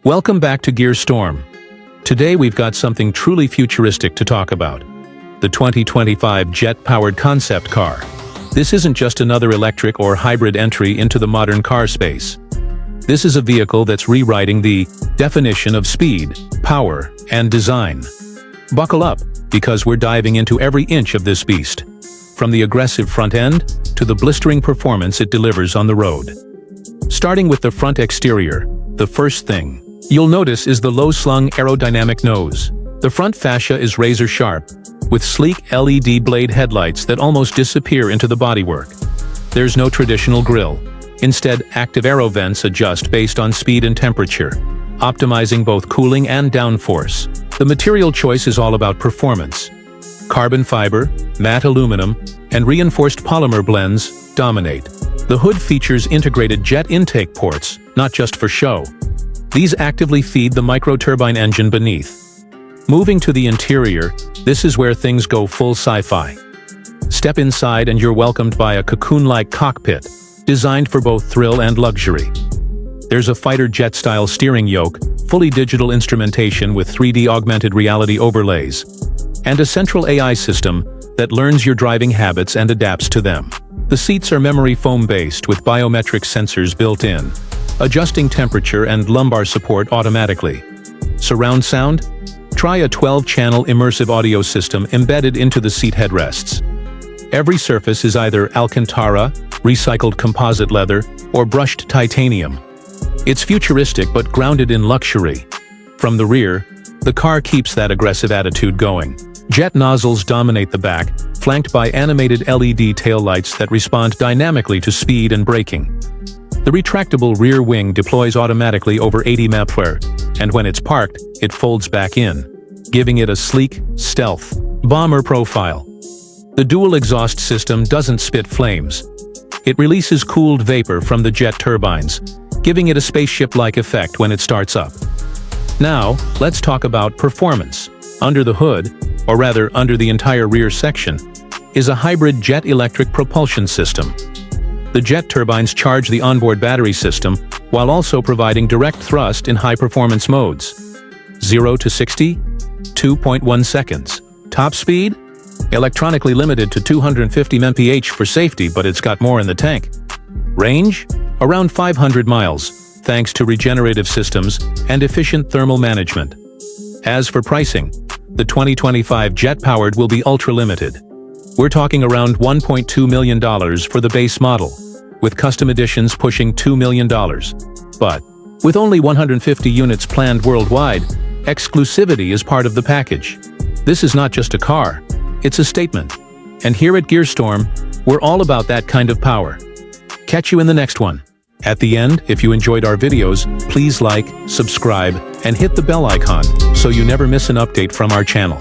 Welcome back to Gear Storm. Today we've got something truly futuristic to talk about. The 2025 Jet-Powered concept car. This isn't just another electric or hybrid entry into the modern car space. This is a vehicle that's rewriting the definition of speed, power, and design. Buckle up, because we're diving into every inch of this beast. From the aggressive front end, to the blistering performance it delivers on the road. Starting with the front exterior, the first thing you'll notice is the low-slung aerodynamic nose. The front fascia is razor-sharp, with sleek LED blade headlights that almost disappear into the bodywork. There's no traditional grille. Instead, active aero vents adjust based on speed and temperature, optimizing both cooling and downforce. The material choice is all about performance. Carbon fiber, matte aluminum, and reinforced polymer blends dominate. The hood features integrated jet intake ports, not just for show. These actively feed the microturbine engine beneath. Moving to the interior, this is where things go full sci-fi. Step inside and you're welcomed by a cocoon-like cockpit, designed for both thrill and luxury. There's a fighter jet-style steering yoke, fully digital instrumentation with 3D augmented reality overlays, and a central AI system that learns your driving habits and adapts to them. The seats are memory foam-based with biometric sensors built in, adjusting temperature and lumbar support automatically. Surround sound? Try a 12-channel immersive audio system embedded into the seat headrests. Every surface is either Alcantara, recycled composite leather, or brushed titanium. It's futuristic but grounded in luxury. From the rear, the car keeps that aggressive attitude going. Jet nozzles dominate the back, flanked by animated LED taillights that respond dynamically to speed and braking. The retractable rear wing deploys automatically over 80 mph, and when it's parked, it folds back in, giving it a sleek, stealth, bomber profile. The dual exhaust system doesn't spit flames. It releases cooled vapor from the jet turbines, giving it a spaceship-like effect when it starts up. Now, let's talk about performance. Under the hood, or rather under the entire rear section, is a hybrid jet-electric propulsion system. The jet turbines charge the onboard battery system while also providing direct thrust in high-performance modes. 0 to 60, 2.1 seconds. Top speed? Electronically limited to 250 mph for safety, but it's got more in the tank. Range? Around 500 miles, thanks to regenerative systems and efficient thermal management. As for pricing, the 2025 Jet-Powered will be ultra-limited. We're talking around $1.2 million for the base model, with custom editions pushing $2 million. But, with only 150 units planned worldwide, exclusivity is part of the package. This is not just a car, it's a statement. And here at Gearstorm, we're all about that kind of power. Catch you in the next one. At the end, if you enjoyed our videos, please like, subscribe, and hit the bell icon so you never miss an update from our channel.